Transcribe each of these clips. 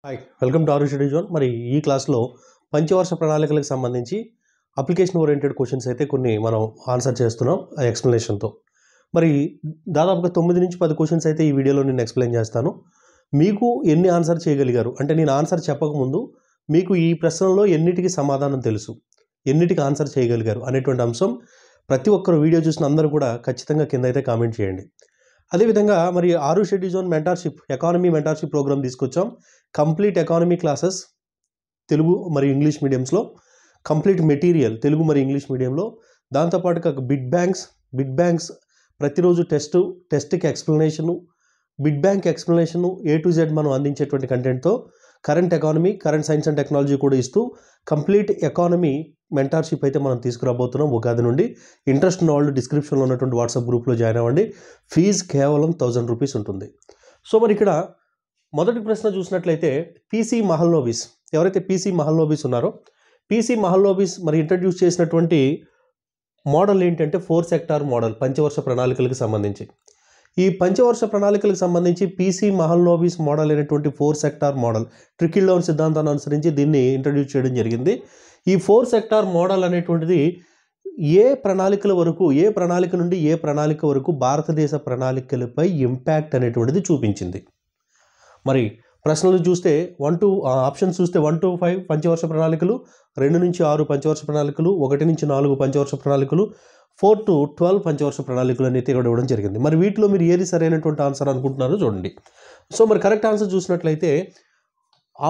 Hi welcome to Aarush zone. మరి ఈ క్లాస్లో పంచవర్ష ప్రణాళికలకు సంబంధించి అప్లికేషన్ ఓరియంటెడ్ క్వశ్చన్స్ అయితే కొన్ని మనం ఆన్సర్ చేస్తున్నాం ఆ ఎక్స్ప్లెనేషన్తో. మరి దాదాపుగా 9 నుంచి 10 క్వశ్చన్స్ అయితే ఈ వీడియోలో నేను ఎక్స్ప్లెయిన్ చేస్తాను. మీకు ఎన్ని ఆన్సర్ చేయగలిగారు అంటే నేను ఆన్సర్ చెప్పకముందు మీకు ఈ ప్రశ్నలో ఎన్నిటికి సమాధానం తెలుసు, ఎన్నిటికి ఆన్సర్ చేయగలిగారు అనేటువంటి అంశం ప్రతి ఒక్కరు వీడియో చూసిన అందరూ కూడా ఖచ్చితంగా కింద అయితే కామెంట్ చేయండి. అదేవిధంగా మరి Aarush zone mentorship economy mentorship program తీసుకొచ్చాం. కంప్లీట్ ఎకానమీ క్లాసెస్ తెలుగు మరియు ఇంగ్లీష్ మీడియంస్లో, కంప్లీట్ మెటీరియల్ తెలుగు మరియు ఇంగ్లీష్ మీడియంలో, దాంతోపాటుగా బిట్ బ్యాంక్స్ ప్రతిరోజు టెస్ట్కి explanation, bit bank explanation A to Z మనం అందించేటువంటి కంటెంట్తో current economy, current science and technology కూడా ఇస్తూ కంప్లీట్ ఎకానమీ మెంటార్షిప్ అయితే మనం తీసుకురాబోతున్నాం ఉగాది నుండి. ఇంట్రెస్ట్ ఉన్న వాళ్ళు డిస్క్రిప్షన్లో ఉన్నటువంటి వాట్సాప్ గ్రూప్లో జాయిన్ అవ్వండి. ఫీజు కేవలం 1000 రూపీస్ ఉంటుంది. సో మరి ఇక్కడ మొదటి ప్రశ్న చూసినట్లయితే పీసీ మహల్నోబిస్, ఎవరైతే పీసీ మహల్నోబిస్ ఉన్నారో పీసీ మహల్నోబిస్ మరి ఇంట్రడ్యూస్ చేసినటువంటి మోడల్ ఏంటంటే 4 సెక్టార్ మోడల్ పంచవర్ష ప్రణాళికలకు సంబంధించి. ఈ పంచవర్ష ప్రణాళికలకు సంబంధించి పీసీ మహల్నోబిస్ మోడల్ అయినటువంటి 4 సెక్టార్ మోడల్ ట్రికిల్ డౌన్ సిద్ధాంతాన్ని అనుసరించి దీన్ని ఇంట్రడ్యూస్ చేయడం జరిగింది. ఈ 4 సెక్టార్ మోడల్ అనేటువంటిది ఏ ప్రణాళిక నుండి ఏ ప్రణాళిక వరకు భారతదేశ ప్రణాళికలపై ఇంపాక్ట్ అనేటువంటిది చూపించింది. మరి ప్రశ్నలు చూస్తే ఆప్షన్స్ చూస్తే 1 to 5 పంచవర్ష ప్రణాళికలు, 2 నుంచి 6 పంచవర్ష ప్రణాళికలు, 1 నుంచి 4 పంచవర్ష ప్రణాళికలు, 4 to 12 పంచవర్ష ప్రణాళికలు అనేది ఇక్కడ ఇవ్వడం జరిగింది. మరి వీటిలో మీరు ఏది సరైనటువంటి ఆన్సర్ అనుకుంటున్నారో చూడండి. సో మరి కరెక్ట్ ఆన్సర్ చూసినట్లయితే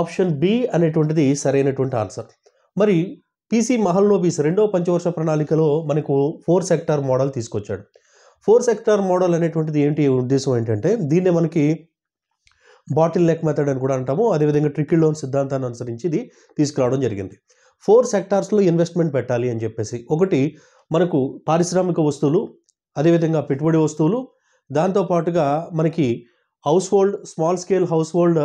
ఆప్షన్ బి అనేటువంటిది సరైనటువంటి ఆన్సర్. మరి పీసీ మహల్నోబిస్ రెండవ పంచవర్ష ప్రణాళికలో మనకు 4 సెక్టార్ మోడల్ తీసుకొచ్చాడు. 4 సెక్టార్ మోడల్ అనేటువంటిది ఉద్దేశం ఏంటంటే దీన్నే మనకి బాటిల్ నెక్ మెథడ్ అని కూడా అంటాము. అదేవిధంగా ట్రికిల్ డౌన్ సిద్ధాంతాన్ని అనుసరించి ఇది తీసుకురావడం జరిగింది. 4 సెక్టార్స్లో ఇన్వెస్ట్మెంట్ పెట్టాలి అని చెప్పేసి, ఒకటి మనకు పారిశ్రామిక వస్తువులు, అదేవిధంగా పెట్టుబడి వస్తువులు, దాంతోపాటుగా మనకి small scale house hold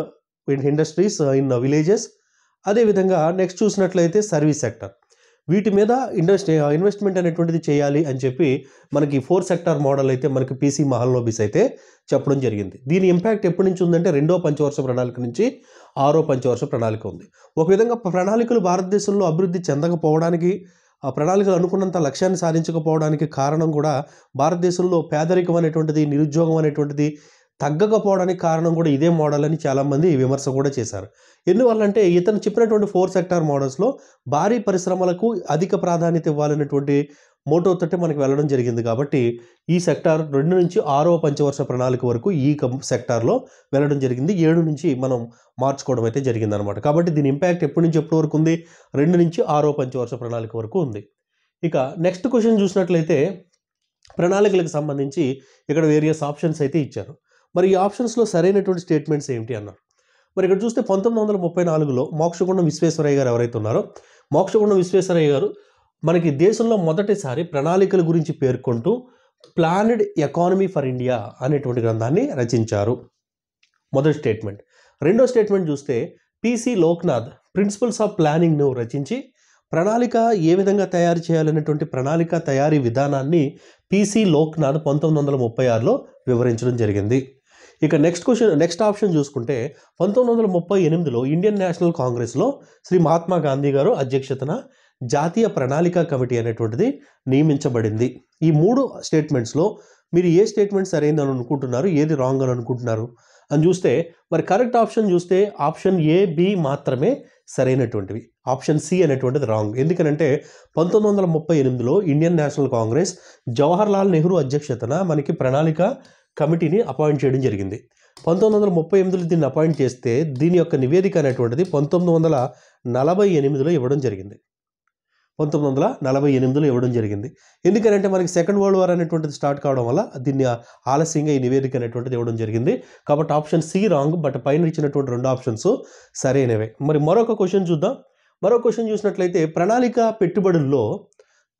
industries in villages, అదేవిధంగా నెక్స్ట్ చూసినట్లయితే సర్వీస్ సెక్టర్. వీటి మీద ఇన్వెస్ట్మెంట్ అనేటువంటిది చేయాలి అని చెప్పి మనకి 4 సెక్టార్ మోడల్ అయితే మనకి పీసీ మహల్నోబిస్ అయితే చెప్పడం జరిగింది. దీని ఇంపాక్ట్ ఎప్పటి నుంచి ఉందంటే 2వ పంచవర్ష ప్రణాళిక నుంచి 6వ పంచవర్ష ప్రణాళిక ఉంది. ఒక విధంగా ప్రణాళికలు భారతదేశంలో అభివృద్ధి చెందకపోవడానికి, ఆ ప్రణాళికలు అనుకున్నంత లక్ష్యాన్ని సాధించకపోవడానికి కారణం కూడా భారతదేశంలో పేదరికం అనేటువంటిది, నిరుద్యోగం అనేటువంటిది తగ్గకపోవడానికి కారణం కూడా ఇదే మోడల్ అని చాలామంది విమర్శ కూడా చేశారు. ఎందువల్లంటే ఇతను చెప్పినటువంటి 4 సెక్టార్ మోడల్స్లో భారీ పరిశ్రమలకు అధిక ప్రాధాన్యత ఇవ్వాలనేటువంటి మోటోతోటే మనకు వెళ్ళడం జరిగింది. కాబట్టి ఈ సెక్టార్ 2 నుంచి 6వ పంచవర్ష ప్రణాళిక వరకు ఈ సెక్టార్లో వెళ్ళడం జరిగింది. 7 నుంచి మనం మార్చుకోవడం అయితే జరిగిందనమాట. కాబట్టి దీని ఇంపాక్ట్ ఎప్పటి నుంచి ఎప్పటి వరకు ఉంది? 2 నుంచి 6వ పంచవర్ష ప్రణాళిక వరకు ఉంది. ఇక నెక్స్ట్ క్వశ్చన్ చూసినట్లయితే ప్రణాళికలకు సంబంధించి ఇక్కడ వేరియస్ ఆప్షన్స్ అయితే ఇచ్చారు. మరి ఈ ఆప్షన్స్లో సరైనటువంటి స్టేట్మెంట్స్ ఏంటి అన్నారు. మరి ఇక్కడ చూస్తే 1934లో మోక్షగుండం విశ్వేశ్వరయ్య గారు ఎవరైతే ఉన్నారో, మోక్షగుండం విశ్వేశ్వరయ్య గారు మనకి దేశంలో మొదటిసారి ప్రణాళికల గురించి పేర్కొంటూ ప్లానెడ్ ఎకానమీ ఫర్ ఇండియా అనేటువంటి గ్రంథాన్ని రచించారు. మొదటి స్టేట్మెంట్. రెండో స్టేట్మెంట్ చూస్తే పీసీ లోక్నాథ్ ప్రిన్సిపల్స్ ఆఫ్ ప్లానింగ్ను రచించి ప్రణాళిక ఏ విధంగా తయారు చేయాలనేటువంటి ప్రణాళిక తయారీ విధానాన్ని పీసీ లోక్నాథ్ 1936లో వివరించడం జరిగింది. ఇక నెక్స్ట్ ఆప్షన్ చూసుకుంటే 1938లో ఇండియన్ నేషనల్ కాంగ్రెస్లో శ్రీ మహాత్మా గాంధీ గారు అధ్యక్షతన జాతీయ ప్రణాళిక కమిటీ అనేటువంటిది నియమించబడింది. ఈ 3 స్టేట్మెంట్స్లో మీరు ఏ స్టేట్మెంట్ సరైందని అనుకుంటున్నారు, ఏది రాంగ్ అని అనుకుంటున్నారు అని చూస్తే మరి కరెక్ట్ ఆప్షన్ చూస్తే ఆప్షన్ ఏ, బి మాత్రమే సరైనటువంటివి. ఆప్షన్ సి అనేటువంటిది రాంగ్. ఎందుకనంటే 1938లో ఇండియన్ నేషనల్ కాంగ్రెస్ జవహర్లాల్ నెహ్రూ అధ్యక్షతన మనకి ప్రణాళిక కమిటీని అపాయింట్ చేయడం జరిగింది. 1938లో దీన్ని అపాయింట్ చేస్తే దీని యొక్క నివేదిక అనేటువంటిది 1948లో ఇవ్వడం జరిగింది. 1948లో ఇవ్వడం జరిగింది. ఎందుకంటే మనకి సెకండ్ వరల్డ్ వార్ అనేటువంటిది స్టార్ట్ కావడం వల్ల దీన్ని ఆలస్యంగా ఈ నివేదిక అనేటువంటిది ఇవ్వడం జరిగింది. కాబట్టి ఆప్షన్ సి రాంగ్, బట్ పైన ఇచ్చినటువంటి 2 ఆప్షన్స్ సరైనవే. మరి మరొక క్వశ్చన్ చూద్దాం. మరో క్వశ్చన్ చూసినట్లయితే ప్రణాళిక పెట్టుబడుల్లో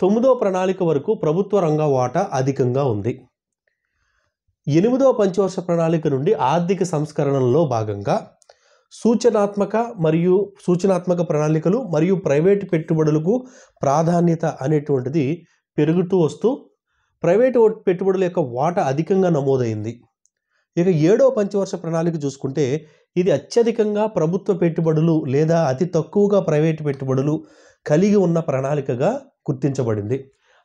9వ ప్రణాళిక వరకు ప్రభుత్వ రంగ వాటా అధికంగా ఉంది. 8వ పంచవర్ష ప్రణాళిక నుండి ఆర్థిక సంస్కరణలో భాగంగా సూచనాత్మక ప్రణాళికలు మరియు ప్రైవేటు పెట్టుబడులకు ప్రాధాన్యత అనేటువంటిది పెరుగుతూ వస్తూ ప్రైవేటు పెట్టుబడుల యొక్క వాటా అధికంగా నమోదైంది. ఇక 7వ పంచవర్ష ప్రణాళిక చూసుకుంటే ఇది అత్యధికంగా ప్రభుత్వ పెట్టుబడులు లేదా అతి తక్కువగా ప్రైవేటు పెట్టుబడులు కలిగి ఉన్న ప్రణాళికగా గుర్తించబడింది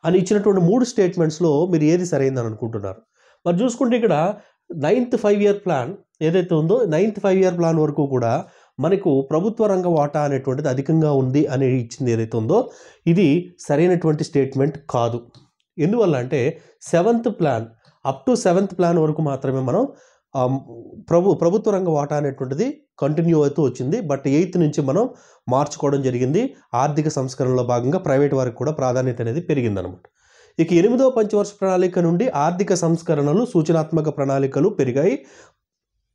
అని ఇచ్చినటువంటి 3 స్టేట్మెంట్స్లో మీరు ఏది సరైందని అనుకుంటున్నారు? మరి చూసుకుంటే ఇక్కడ 9th 5 ఇయర్ ప్లాన్ ఏదైతే ఉందో 9th 5 ఇయర్ ప్లాన్ వరకు కూడా మనకు ప్రభుత్వ రంగ వాటా అనేటువంటిది అధికంగా ఉంది అని ఇచ్చింది ఏదైతే ఉందో ఇది సరైనటువంటి స్టేట్మెంట్ కాదు. ఎందువల్ల అంటే 7th plan up to 7th plan వరకు మాత్రమే మనం ప్రభుత్వ రంగ వాటా అనేటువంటిది కంటిన్యూ అవుతూ వచ్చింది. బట్ 8th నుంచి మనం మార్చుకోవడం జరిగింది. ఆర్థిక సంస్కరణలో భాగంగా ప్రైవేట్ వారికి కూడా ప్రాధాన్యత అనేది పెరిగిందనమాట. ఇక 8వ పంచవర్ష ప్రణాళిక నుండి ఆర్థిక సంస్కరణలు సూచనాత్మక ప్రణాళికలు పెరిగాయి.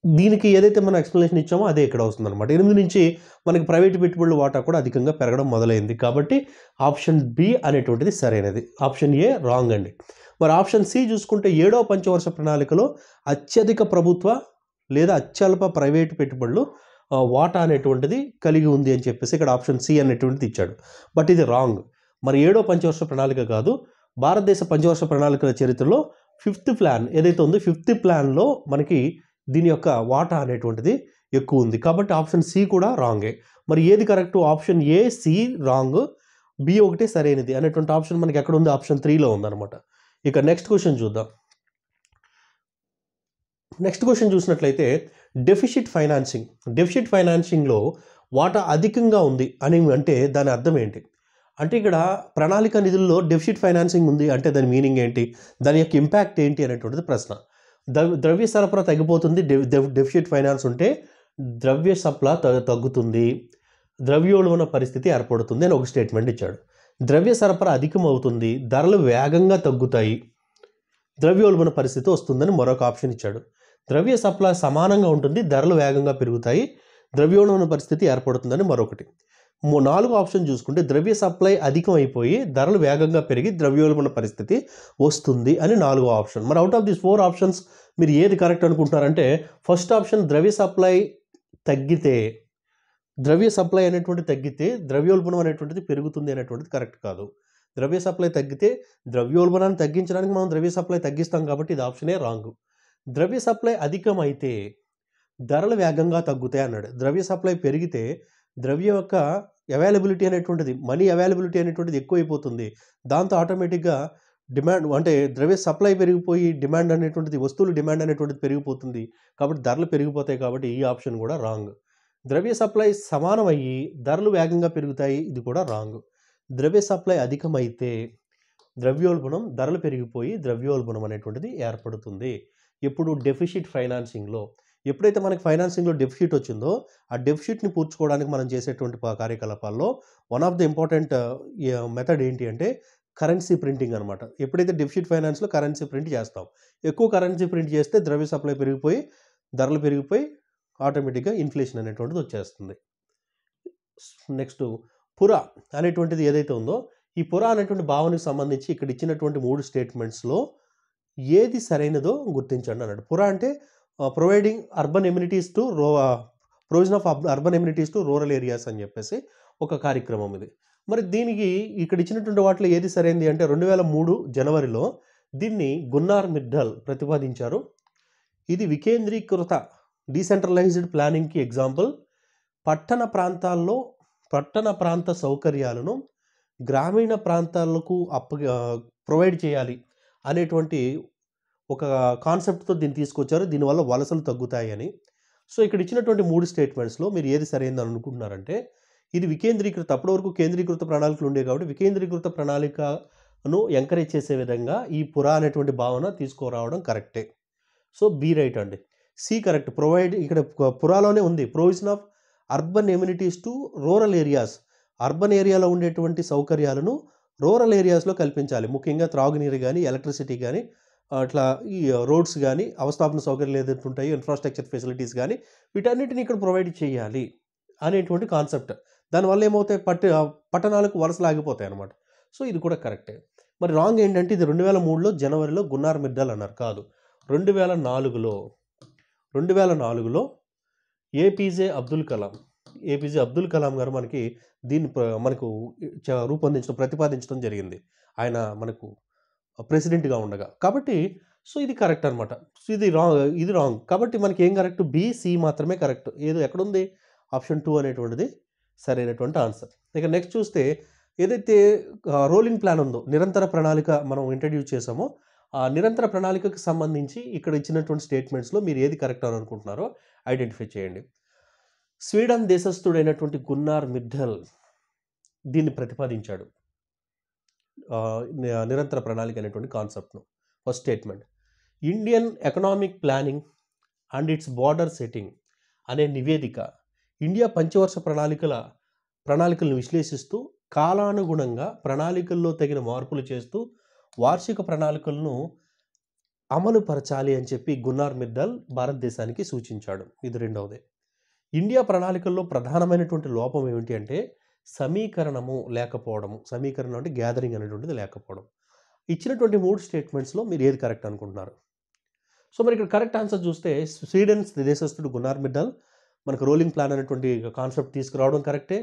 దీనికి ఏదైతే మనం ఎక్స్ప్లెనేషన్ ఇచ్చామో అదే ఇక్కడ వస్తుందన్నమాట. 8 నుంచి మనకి ప్రైవేట్ పెట్టుబడుల వాటా కూడా అధికంగా పెరగడం మొదలైంది. కాబట్టి ఆప్షన్ బి అనేటువంటిది సరైనది. ఆప్షన్ ఏ రాంగ్ అండి. మరి ఆప్షన్ సి చూసుకుంటే 7వ పంచవర్ష ప్రణాళికలో అత్యధిక ప్రభుత్వ లేదా అత్యల్ప ప్రైవేటు పెట్టుబడులు వాటా అనేటువంటిది కలిగి ఉంది అని చెప్పేసి ఇక్కడ ఆప్షన్ సి అనేటువంటిది ఇచ్చాడు. బట్ ఇది రాంగ్. మరి 7వ పంచవర్ష ప్రణాళిక కాదు. భారతదేశ పంచవర్ష ప్రణాళికల చరిత్రలో 5th ప్లాన్ ఏదైతే ఉందో 5th ప్లాన్లో మనకి దీని యొక్క వాటా అనేటువంటిది ఎక్కువ ఉంది. కాబట్టి ఆప్షన్ సి కూడా రాంగే. మరి ఏది correct? Option A C wrong, B ఒకటే సరైనది అనేటువంటి ఆప్షన్ మనకి ఎక్కడ ఉంది? ఆప్షన్ 3లో ఉందన్నమాట. ఇక నెక్స్ట్ క్వశ్చన్ చూద్దాం. నెక్స్ట్ క్వశ్చన్ చూసినట్లయితే డెఫిసిట్ ఫైనాన్సింగ్లో వాటా అధికంగా ఉంది అని అంటే దాని అర్థం ఏంటి? అంటే ఇక్కడ ప్రణాళిక నిధుల్లో డెఫిసిట్ ఫైనాన్సింగ్ ఉంది అంటే దాని మీనింగ్ ఏంటి, దాని యొక్క ఇంపాక్ట్ ఏంటి అనేటువంటిది ప్రశ్న. ద్రవ్య సరఫరా తగ్గిపోతుంది, డెఫిసిట్ ఫైనాన్స్ ఉంటే ద్రవ్య సప్లా తగ్గుతుంది, ద్రవ్యోల్బణ పరిస్థితి ఏర్పడుతుంది అని ఒక స్టేట్మెంట్ ఇచ్చాడు. ద్రవ్య సరఫరా అధికం అవుతుంది, ధరలు వేగంగా తగ్గుతాయి, ద్రవ్యోల్బణ పరిస్థితి వస్తుందని మరొక ఆప్షన్ ఇచ్చాడు. ద్రవ్య సప్లా సమానంగా ఉంటుంది, ధరలు వేగంగా పెరుగుతాయి, ద్రవ్యోల్బణ పరిస్థితి ఏర్పడుతుందని మరొకటి. 4వ ఆప్షన్ చూసుకుంటే ద్రవ్య సప్లై అధికం అయిపోయి ధరలు వేగంగా పెరిగి ద్రవ్యోల్బణ పరిస్థితి వస్తుంది అని 4వ ఆప్షన్. మరి అవుట్ ఆఫ్ దిస్ 4 ఆప్షన్స్ మీరు ఏది కరెక్ట్ అనుకుంటున్నారంటే ఫస్ట్ ఆప్షన్ ద్రవ్య సప్లై అనేటువంటి తగ్గితే ద్రవ్యోల్బణం అనేటువంటిది పెరుగుతుంది అనేటువంటిది కరెక్ట్ కాదు. ద్రవ్య సప్లై తగ్గితే ద్రవ్యోల్బణాన్ని తగ్గించడానికి మనం ద్రవ్య సప్లై తగ్గిస్తాం కాబట్టి ఇది ఆప్షనే రాంగ్. ద్రవ్య సప్లై అధికమైతే ధరలు వేగంగా తగ్గుతాయి అన్నాడు. ద్రవ్య సప్లై పెరిగితే ద్రవ్యం యొక్క అవైలబిలిటీ అనేటువంటిది, మనీ అవైలబిలిటీ అనేటువంటిది ఎక్కువైపోతుంది. దాంతో ఆటోమేటిక్గా డిమాండ్ అంటే ద్రవ్య సప్లై పెరిగిపోయి డిమాండ్ అనేటువంటిది, వస్తువుల డిమాండ్ అనేటువంటిది పెరిగిపోతుంది. కాబట్టి ధరలు పెరిగిపోతాయి. కాబట్టి ఈ ఆప్షన్ కూడా రాంగ్. ద్రవ్య సప్లై సమానమయ్యి ధరలు వేగంగా పెరుగుతాయి, ఇది కూడా రాంగ్. ద్రవ్య సప్లై అధికమైతే ద్రవ్యోల్బణం, ధరలు పెరిగిపోయి ద్రవ్యోల్బణం అనేటువంటిది ఏర్పడుతుంది. ఎప్పుడు? డెఫిసిట్ ఫైనాన్సింగ్లో. ఎప్పుడైతే మనకి ఫైనాన్సింగ్లో డెఫిసిట్ వచ్చిందో ఆ డెఫిసిట్ని పూడ్చుకోవడానికి మనం చేసేటువంటి కార్యకలాపాల్లో one of the important method ఏంటి అంటే కరెన్సీ ప్రింటింగ్ అనమాట. ఎప్పుడైతే డెఫిసిట్ ఫైనాన్స్లో కరెన్సీ ప్రింట్ చేస్తాం, ఎక్కువ కరెన్సీ ప్రింట్ చేస్తే ద్రవ్య సప్లై పెరిగిపోయి ధరలు పెరిగిపోయి ఆటోమేటిక్గా ఇన్ఫ్లేషన్ అనేటువంటిది వచ్చేస్తుంది. నెక్స్ట్ పురా అనేటువంటిది ఏదైతే ఉందో ఈ పురా అనేటువంటి భావనకు సంబంధించి ఇక్కడ ఇచ్చినటువంటి 3 స్టేట్మెంట్స్లో ఏది సరైనదో గుర్తించండి అన్నాడు. పురా అంటే providing urban amenities to provision of urban amenities to rural areas అని చెప్పేసి ఒక కార్యక్రమం ఇది. మరి దీనికి ఇక్కడ ఇచ్చినటువంటి వాటిలో ఏది సరైనది అంటే 2003 జనవరిలో దీన్ని గున్నార్ మిర్డల్ ప్రతిపాదించారు. ఇది వికేంద్రీకృత డీసెంట్రలైజ్డ్ ప్లానింగ్కి ఎగ్జాంపుల్. పట్టణ ప్రాంత సౌకర్యాలను గ్రామీణ ప్రాంతాలకు ప్రొవైడ్ చేయాలి అనేటువంటి ఒక కాన్సెప్ట్తో దీన్ని తీసుకొచ్చారు. దీనివల్ల వలసలు తగ్గుతాయి అని. సో ఇక్కడ ఇచ్చినటువంటి 3 స్టేట్మెంట్స్లో మీరు ఏది సరైనదని అనుకుంటున్నారంటే ఇది వికేంద్రీకృత, అప్పటి వరకు కేంద్రీకృత ప్రణాళికలు ఉండేవి కాబట్టి వికేంద్రీకృత ప్రణాళికను ఎంకరేజ్ చేసే విధంగా ఈ పురా అనేటువంటి భావన తీసుకురావడం కరెక్టే. సో బి రైట్ అండి. C correct. ఇక్కడ పురాలోనే ఉంది provision of urban amenities to rural areas. Urban ఏరియాలో ఉండేటువంటి సౌకర్యాలను రూరల్ ఏరియాస్లో కల్పించాలి. ముఖ్యంగా త్రాగునీరు కానీ, ఎలక్ట్రిసిటీ కానీ, అట్లా ఈ రోడ్స్ కానీ, అవస్థాపన సౌకర్యాలు ఏదైతే ఉంటాయో ఇన్ఫ్రాస్ట్రక్చర్ ఫెసిలిటీస్ కానీ వీటన్నిటిని ఇక్కడ ప్రొవైడ్ చేయాలి అనేటువంటి కాన్సెప్ట్. దానివల్ల ఏమవుతాయి? పట్టణాలకు వలసలు ఆగిపోతాయి అన్నమాట. సో ఇది కూడా కరెక్టే. మరి రాంగ్ ఏంటంటే ఇది 2003లో జనవరిలో గున్నార్ మిర్డల్ అన్నారు. కాదు, 2004లో ఏపీజే అబ్దుల్ కలాం గారు మనకు ప్రతిపాదించడం జరిగింది. ఆయన మనకు ప్రెసిడెంట్గా ఉండగా. కాబట్టి సో ఇది కరెక్ట్ అనమాట. సో ఇది రాంగ్. కాబట్టి మనకి ఏం కరెక్ట్? బి, సి మాత్రమే కరెక్ట్. ఏదో ఎక్కడుంది? ఆప్షన్ 2 అనేటువంటిది సరైనటువంటి ఆన్సర్. ఇక నెక్స్ట్ చూస్తే ఏదైతే రోలింగ్ ప్లాన్ ఉందో, నిరంతర ప్రణాళిక మనం ఇంట్రడ్యూస్ చేసామో, ఆ నిరంతర ప్రణాళికకు సంబంధించి ఇక్కడ ఇచ్చినటువంటి స్టేట్మెంట్స్‌లో మీరు ఏది కరెక్ట్ అని అనుకుంటున్నారో ఐడెంటిఫై చేయండి. స్వీడన్ దేశస్థుడైనటువంటి గున్నార్ మిడ్డల్ దీన్ని ప్రతిపాదించాడు. నిరంతర ప్రణాళిక అనేటువంటి కాన్సెప్ట్‌ను. First statement, Indian economic planning and its broader setting అనే నివేదిక ఇండియా పంచవర్ష ప్రణాళికలను విశ్లేషిస్తూ కాలానుగుణంగా ప్రణాళికల్లో తగిన మార్పులు చేస్తూ వార్షిక ప్రణాళికలను అమలు పరచాలి అని చెప్పి గున్నార్ మిడ్డల్ భారతదేశానికి సూచించాడు. ఇది రెండవది. ఇండియా ప్రణాళికల్లో ప్రధానమైనటువంటి లోపం ఏమిటి అంటే సమీకరణము లేకపోవడము. సమీకరణం అంటే గ్యాదరింగ్ అనేటువంటిది లేకపోవడం. ఇచ్చినటువంటి 3 స్టేట్మెంట్స్‌లో మీరు ఏది కరెక్ట్ అనుకుంటున్నారు? సో మరి ఇక్కడ కరెక్ట్ ఆన్సర్ చూస్తే స్వీడన్ దేశస్థుడు గున్నార్ మిడ్డల్ మనకు రోలింగ్ ప్లాన్ అనేటువంటి కాన్సెప్ట్ తీసుకురావడం కరెక్టే.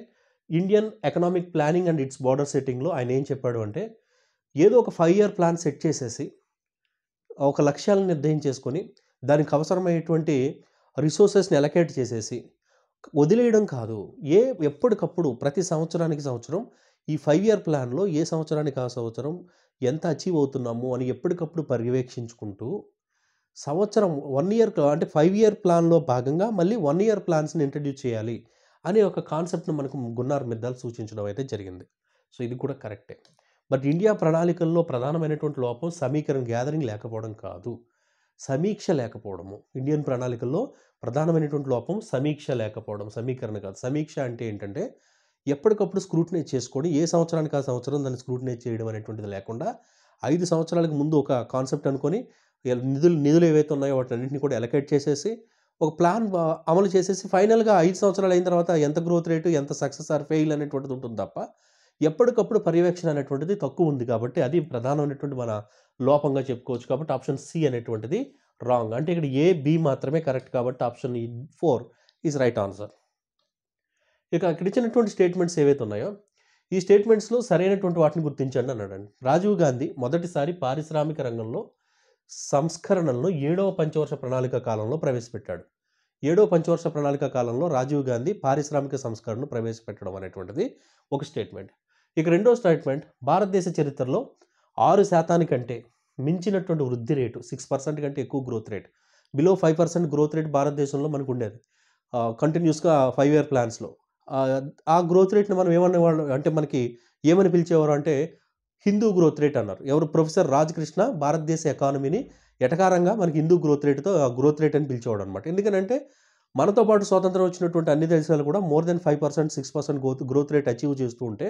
Indian economic planning and its broader సెట్టింగ్‌లో ఆయన ఏం చెప్పాడు అంటే ఏదో ఒక 5 ఇయర్ ప్లాన్ సెట్ చేసేసి ఒక లక్ష్యాలను నిర్ణయించేసుకొని దానికి అవసరమైనటువంటి రిసోర్సెస్‌ని అలొకేట్ చేసేసి వదిలేయడం కాదు. ఎప్పటికప్పుడు ప్రతి సంవత్సరం ఈ 5 ఇయర్ ప్లాన్‌లో ఏ సంవత్సరానికి ఆ సంవత్సరం ఎంత అచీవ్ అవుతున్నాము అని ఎప్పటికప్పుడు పర్యవేక్షించుకుంటూ సంవత్సరం 1 ఇయర్ అంటే 5 ఇయర్ ప్లాన్‌లో భాగంగా మళ్ళీ 1 ఇయర్ ప్లాన్స్‌ని ఇంట్రడ్యూస్ చేయాలి అనే ఒక కాన్సెప్ట్‌ని మనకు గున్నార్ మిడ్డల్ సూచించడం అయితే జరిగింది. సో ఇది కూడా కరెక్టే. బట్ ఇండియా ప్రణాళికల్లో ప్రధానమైనటువంటి లోపం గ్యాదరింగ్ లేకపోవడం కాదు, సమీక్ష లేకపోవడము. ఇండియన్ ప్రణాళికల్లో ప్రధానమైనటువంటి లోపం సమీక్ష లేకపోవడం, సమీకరణ కాదు. సమీక్ష అంటే ఏంటంటే ఎప్పటికప్పుడు స్క్రూటినైజ్ చేసుకొని ఏ సంవత్సరానికి ఆ సంవత్సరం దాన్ని స్క్రూటినైజ్ చేయడం అనేటువంటిది లేకుండా 5 సంవత్సరాలకు ముందు ఒక కాన్సెప్ట్ అనుకొని నిధులు ఏవైతే ఉన్నాయో వాటన్నింటిని కూడా అలొకేట్ చేసేసి ఒక ప్లాన్ అమలు చేసేసి ఫైనల్‌గా 5 సంవత్సరాలు అయిన తర్వాత ఎంత గ్రోత్ రేటు, ఎంత సక్సెస్ ఆర్ ఫెయిల్ అనేటువంటిది ఉంటుంది తప్ప ఎప్పటికప్పుడు పర్యవేక్షణ అనేటువంటిది తక్కువ ఉంది కాబట్టి అది ప్రధానమైనటువంటి మన లోపంగా చెప్పుకోవచ్చు. కాబట్టి ఆప్షన్ సి అనేటువంటిది రాంగ్. అంటే ఇక్కడ ఏ, బి మాత్రమే కరెక్ట్ కాబట్టి ఆప్షన్ 4 ఈజ్ రైట్ ఆన్సర్. ఇక ఇక్కడ ఇచ్చినటువంటి స్టేట్మెంట్స్ ఏవైతే ఉన్నాయో ఈ స్టేట్మెంట్స్‌లో సరైనటువంటి వాటిని గుర్తించండి అన్నాడండి. రాజీవ్ గాంధీ మొదటిసారి పారిశ్రామిక రంగంలో సంస్కరణలను 7వ పంచవర్ష ప్రణాళిక కాలంలో ప్రవేశపెట్టాడు. 7వ పంచవర్ష ప్రణాళిక కాలంలో రాజీవ్ గాంధీ పారిశ్రామిక సంస్కరణను ప్రవేశపెట్టడం అనేటువంటిది ఒక స్టేట్మెంట్. ఇక రెండో స్టేట్మెంట్, భారతదేశ చరిత్రలో 6% కంటే మించినటువంటి వృద్ధి రేటు, 6% కంటే ఎక్కువ growth rate, below 5% growth rate భారతదేశంలో మనకు ఉండేది కంటిన్యూస్గా 5 ఇయర్ ప్లాన్స్‌లో. ఆ గ్రోత్ రేట్‌ని మనం ఏమనేవాళ్ళం అంటే మనకి ఏమని పిలిచేవారు అంటే హిందూ గ్రోత్ రేట్ అన్నారు. ఎవరు? ప్రొఫెసర్ రాజ్ కృష్ణ భారతదేశ ఎకానమీని ఎటకారంగా మనకి హిందూ గ్రోత్ గ్రోత్ రేట్ అని పిలిచేవాడు అనమాట. ఎందుకనంటే మనతో పాటు స్వాతంత్రం వచ్చినటువంటి అన్ని దేశాలు కూడా more than 5%, 6% growth rate achieve చేస్తూ ఉంటే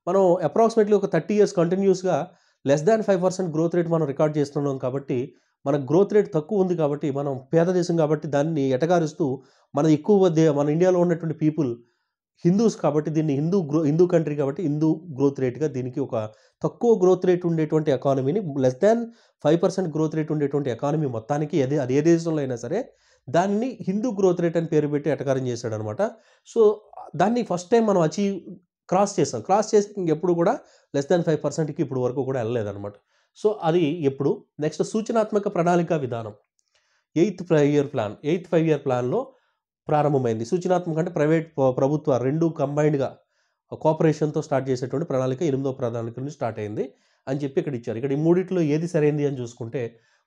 మనం అప్రాక్సిమేట్లీ ఒక 30 ఇయర్స్ కంటిన్యూస్గా లెస్ దాన్ 5% గ్రోత్ రేట్ మనం రికార్డ్ చేస్తున్నాం. కాబట్టి మన గ్రోత్ రేట్ తక్కువ ఉంది కాబట్టి మనం పేద దేశం కాబట్టి దాన్ని ఎటకారిస్తూ మన ఇండియాలో ఉన్నటువంటి పీపుల్ హిందూస్ కాబట్టి దీన్ని హిందూ కంట్రీ కాబట్టి హిందూ గ్రోత్ రేట్‌గా దీనికి ఒక తక్కువ గ్రోత్ రేట్ ఉండేటువంటి ఎకానమీని లెస్ దాన్ 5% గ్రోత్ రేట్ ఉండేటువంటి ఎకానమీ మొత్తానికి అది ఏ దేశంలో అయినా సరే దాన్ని హిందూ గ్రోత్ రేట్ అని పేరు పెట్టి ఎటకారం చేశాడనమాట. సో దాన్ని ఫస్ట్ టైం మనం క్రాస్ చేసాం. క్రాస్ చేసి ఇంకెప్పుడు కూడా లెస్ దాన్ 5%కి ఇప్పుడు వరకు కూడా వెళ్ళలేదనమాట. సో అది ఎప్పుడు నెక్స్ట్ సూచనాత్మక ప్రణాళిక విధానం 8th 5 ఇయర్ ప్లాన్‌లో ప్రారంభమైంది. సూచనాత్మక అంటే ప్రభుత్వ 2 కంబైన్డ్‌గా కోఆపరేషన్‌తో స్టార్ట్ చేసేటువంటి ప్రణాళిక 8వ ప్రణాళిక నుంచి స్టార్ట్ అయింది అని చెప్పి ఇక్కడ ఇచ్చారు. ఇక్కడ ఈ మూడిట్లో ఏది సరైంది అని చూసుకుంటే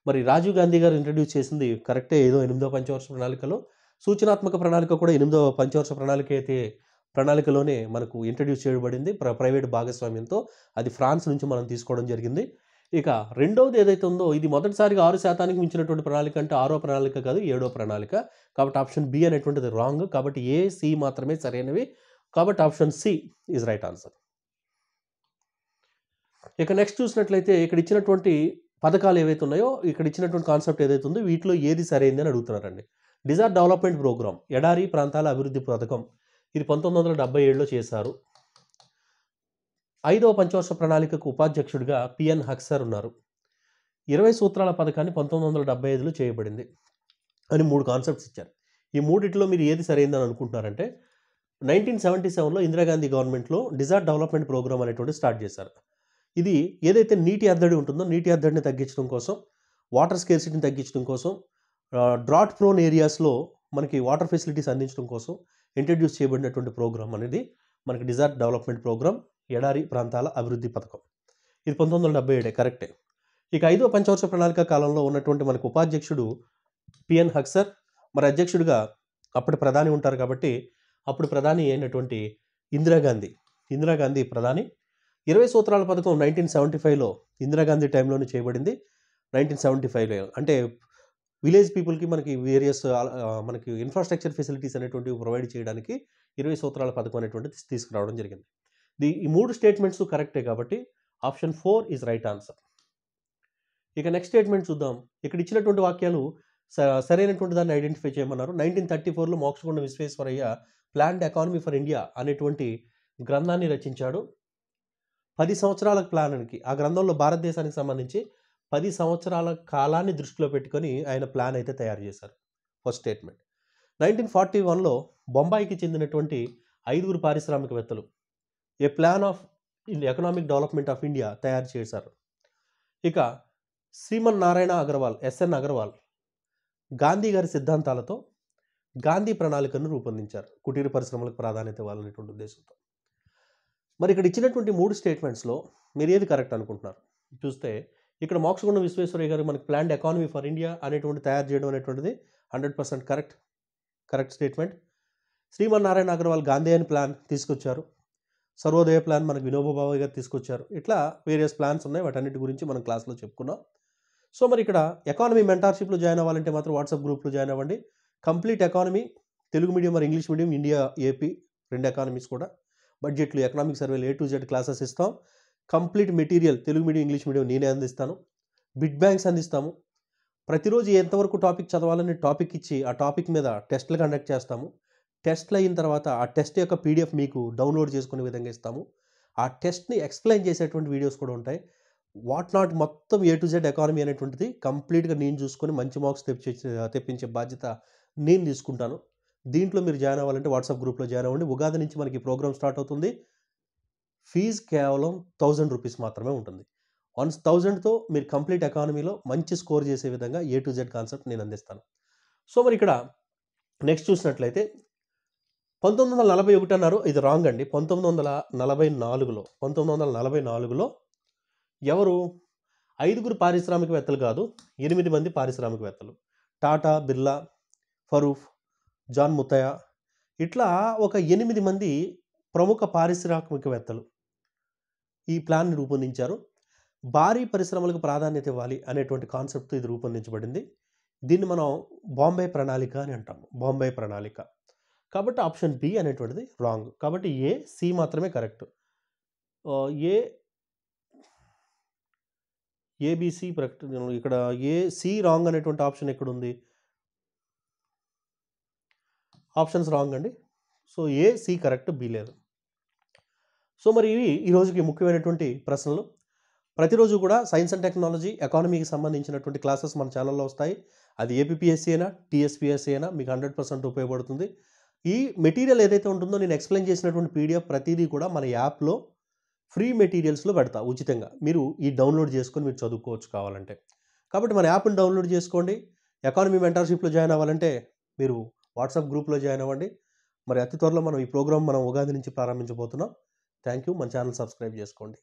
మరి రాజీవ్ గాంధీ గారు ఇంట్రడ్యూస్ చేసింది కరెక్టే ఏదో 8వ పంచవర్ష ప్రణాళికలో. సూచనాత్మక ప్రణాళిక కూడా 8వ పంచవర్ష ప్రణాళికలోనే మనకు ఇంట్రడ్యూస్ చేయబడింది ప్రైవేట్ భాగస్వామ్యంతో. అది ఫ్రాన్స్ నుంచి మనం తీసుకోవడం జరిగింది. ఇక రెండవది ఏదైతే ఉందో ఇది మొదటిసారిగా 6%కి మించినటువంటి ప్రణాళిక అంటే 6వ ప్రణాళిక కాదు 7వ ప్రణాళిక. కాబట్టి ఆప్షన్ బి అనేటువంటిది రాంగ్. కాబట్టి ఏ, సి మాత్రమే సరైనవి. కాబట్టి option C is right answer. ఇక నెక్స్ట్ చూసినట్లయితే ఇక్కడ ఇచ్చినటువంటి పథకాలు ఏవైతే ఉన్నాయో ఇక్కడ ఇచ్చినటువంటి కాన్సెప్ట్ ఏదైతే ఉందో వీటిలో ఏది సరైంది అని అడుగుతున్నారండి. డిజార్ట్ డెవలప్మెంట్ ప్రోగ్రామ్ ఎడారి ప్రాంతాల అభివృద్ధి పథకం ఇది 1977లో చేశారు. 5వ పంచవర్ష ప్రణాళికకు ఉపాధ్యక్షుడిగా పిఎన్ హక్సర్ ఉన్నారు. 20 సూత్రాల పథకాన్ని 1975లో చేయబడింది అని 3 కాన్సెప్ట్స్ ఇచ్చారు. ఈ మూడిట్లో మీరు ఏది సరైందని అనుకుంటున్నారంటే 1977లో ఇందిరాగాంధీ గవర్నమెంట్లో డిజార్ట్ డెవలప్మెంట్ ప్రోగ్రామ్ అనేటువంటి స్టార్ట్ చేశారు. ఇది ఏదైతే నీటి ఎద్దడి ఉంటుందో నీటి ఎద్దడిని తగ్గించడం కోసం వాటర్ స్కేర్సిటీని తగ్గించడం కోసం, డ్రాట్ ప్రోన్ ఏరియాస్లో మనకి వాటర్ ఫెసిలిటీస్ అందించడం కోసం ఇంట్రడ్యూస్ చేయబడినటువంటి ప్రోగ్రామ్ అనేది మనకి డిజార్ట్ డెవలప్మెంట్ ప్రోగ్రామ్, ఎడారి ప్రాంతాల అభివృద్ధి పథకం. ఇది 1977 కరెక్టే. ఇక 5వ పంచవర్ష ప్రణాళిక కాలంలో ఉన్నటువంటి మనకు ఉపాధ్యక్షుడు పిఎన్ హక్సర్, మరి అధ్యక్షుడిగా అప్పటి ప్రధాని ఉంటారు కాబట్టి అప్పుడు ప్రధాని అయినటువంటి ఇందిరాగాంధీ ప్రధాని. 20 సూత్రాల పథకం 1975లో ఇందిరాగాంధీ టైంలోనే చేయబడింది. 1975లో అంటే విలేజ్ పీపుల్కి మనకి వేరియస్ మనకి ఇన్ఫ్రాస్ట్రక్చర్ ఫెసిలిటీస్ అనేటువంటివి ప్రొవైడ్ చేయడానికి 20 సూత్రాల పథకం అనేటువంటిది తీసుకురావడం జరిగింది. ఈ 3 స్టేట్మెంట్స్ కరెక్టే కాబట్టి ఆప్షన్ 4 ఈజ్ రైట్ ఆన్సర్. ఇక నెక్స్ట్ స్టేట్మెంట్ చూద్దాం. ఇక్కడ ఇచ్చినటువంటి వాక్యాలు సరైనటువంటి దాన్ని ఐడెంటిఫై చేయమన్నారు. 1934లో Mokshagunda Visvesvaraya planned economy for India అనేటువంటి గ్రంథాన్ని రచించాడు. 10 సంవత్సరాల ప్లాన్కి, ఆ గ్రంథంలో భారతదేశానికి సంబంధించి 10 సంవత్సరాల కాలాన్ని దృష్టిలో పెట్టుకొని ఆయన ప్లాన్ అయితే తయారు చేశారు. First statement. 1941లో బొంబాయికి చెందినటువంటి 5 పారిశ్రామికవేత్తలు a plan of economic development of India తయారు చేశారు. ఇక శ్రీమన్నారాయణ అగర్వాల్, ఎస్ఎన్ అగర్వాల్ గాంధీ గారి సిద్ధాంతాలతో గాంధీ ప్రణాళికను రూపొందించారు, కుటీర పరిశ్రమలకు ప్రాధాన్యత ఇవ్వాలనేటువంటి ఉద్దేశంతో. మరి ఇక్కడ ఇచ్చినటువంటి 3 స్టేట్మెంట్స్లో మీరు ఏది కరెక్ట్ అనుకుంటున్నారు? చూస్తే ఇక్కడ మోక్షగుండ విశ్వేశ్వరయ్య గారు మనకి ప్లాన్డ్ ఎకానమీ ఫర్ ఇండియా అనేటువంటి తయారు చేయడం అనేటువంటిది 100% కరెక్ట్ స్టేట్మెంట్. శ్రీమన్నారాయణ అగర్వాల్ గాంధీ అని ప్లాన్ తీసుకొచ్చారు. సర్వోదయ ప్లాన్ మనకు వినోబా భావే గారు తీసుకొచ్చారు. ఇట్లా వేరియస్ ప్లాన్స్ ఉన్నాయి, వాటన్నిటి గురించి మనం క్లాస్లో చెప్పుకున్నాం. సో మరి ఇక్కడ ఎకానమీ మెంటార్షిప్లో జాయిన్ అవ్వాలంటే మాత్రం వాట్సాప్ గ్రూప్లో జాయిన్ అవ్వండి. కంప్లీట్ ఎకానమీ, తెలుగు మీడియం మరి English medium, India AP 2 economies కూడా, బడ్జెట్లు, ఎకనామిక్ సర్వేలు A to Z క్లాసెస్ ఇస్తాం. Complete material Telugu medium English medium నేనే అందిస్తాను. బిట్ బ్యాంక్స్ అందిస్తాము. ప్రతిరోజు ఎంతవరకు టాపిక్ చదవాలని టాపిక్ ఇచ్చి ఆ టాపిక్ మీద టెస్ట్లు కండక్ట్ చేస్తాము. టెస్ట్లు అయిన తర్వాత ఆ టెస్ట్ యొక్క PDF మీకు డౌన్లోడ్ చేసుకునే విధంగా ఇస్తాము. ఆ టెస్ట్ని ఎక్స్ప్లెయిన్ చేసేటువంటి వీడియోస్ కూడా ఉంటాయి. వాట్ నాట్ మొత్తం A to Z ఎకానమీ అనేటువంటిది కంప్లీట్గా నేను చూసుకొని మంచి మార్క్స్ తెప్పించే బాధ్యత నేను తీసుకుంటాను. దీంట్లో మీరు జాయిన్ అవ్వాలంటే వాట్సాప్ గ్రూప్లో జాయిన్ అవ్వండి. ఉగాది నుంచి మనకి ప్రోగ్రామ్ స్టార్ట్ అవుతుంది. ఫీజు కేవలం 1000 రూపీస్ మాత్రమే ఉంటుంది. 1000తో మీరు కంప్లీట్ ఎకానమీలో మంచి స్కోర్ చేసే విధంగా A to Z కాన్సెప్ట్ నేను అందిస్తాను. సో మరి ఇక్కడ నెక్స్ట్ చూసినట్లయితే 1941 అన్నారు, ఇది రాంగ్ అండి. 1944లో ఎవరు 5 పారిశ్రామికవేత్తలు కాదు, 8 మంది పారిశ్రామికవేత్తలు, టాటా, బిర్లా, ఫరూక్, జాన్ ముత్తయ్య, ఇట్లా ఒక 8 మంది ప్రముఖ పారిశ్రామికవేత్తలు ఈ ప్లాన్ని రూపొందించారు. భారీ పరిశ్రమలకు ప్రాధాన్యత ఇవ్వాలి అనేటువంటి కాన్సెప్ట్తో ఇది రూపొందించబడింది. దీన్ని మనం బాంబే ప్రణాళిక అని అంటాము, బాంబే ప్రణాళిక. కాబట్టి ఆప్షన్ బి అనేటువంటిది రాంగ్. కాబట్టి A, C మాత్రమే కరెక్ట్. ABC ఇక్కడ A, C రాంగ్ అనేటువంటి ఆప్షన్ ఎక్కడ ఉంది? ఆప్షన్స్ రాంగ్ అండి. So A, C correct, B లేదు. సో మరి ఇవి ఈరోజుకి ముఖ్యమైనటువంటి ప్రశ్నలు. ప్రతిరోజు కూడా సైన్స్ అండ్ టెక్నాలజీ, ఎకానమీకి సంబంధించినటువంటి క్లాసెస్ మన ఛానల్లో వస్తాయి. అది APPSC అయినా TSPSC అయినా మీకు 100% ఉపయోగపడుతుంది. ఈ మెటీరియల్ ఏదైతే ఉంటుందో నేను ఎక్స్ప్లెయిన్ చేసినటువంటి PDF ప్రతిదీ కూడా మన యాప్లో ఫ్రీ మెటీరియల్స్లో పెడతా ఉచితంగా. మీరు ఈ డౌన్లోడ్ చేసుకొని మీరు చదువుకోవచ్చు కావాలంటే. కాబట్టి మన యాప్ని డౌన్లోడ్ చేసుకోండి. ఎకానమీ మెంటర్షిప్లో జాయిన్ అవ్వాలంటే మీరు వాట్సాప్ గ్రూప్లో జాయిన్ అవ్వండి. మరి అతి త్వరలో మనం ఈ ప్రోగ్రామ్ ఉగాది నుంచి ప్రారంభించబోతున్నాం. Thank you. మన ఛానల్ సబ్స్క్రైబ్ చేసుకోండి.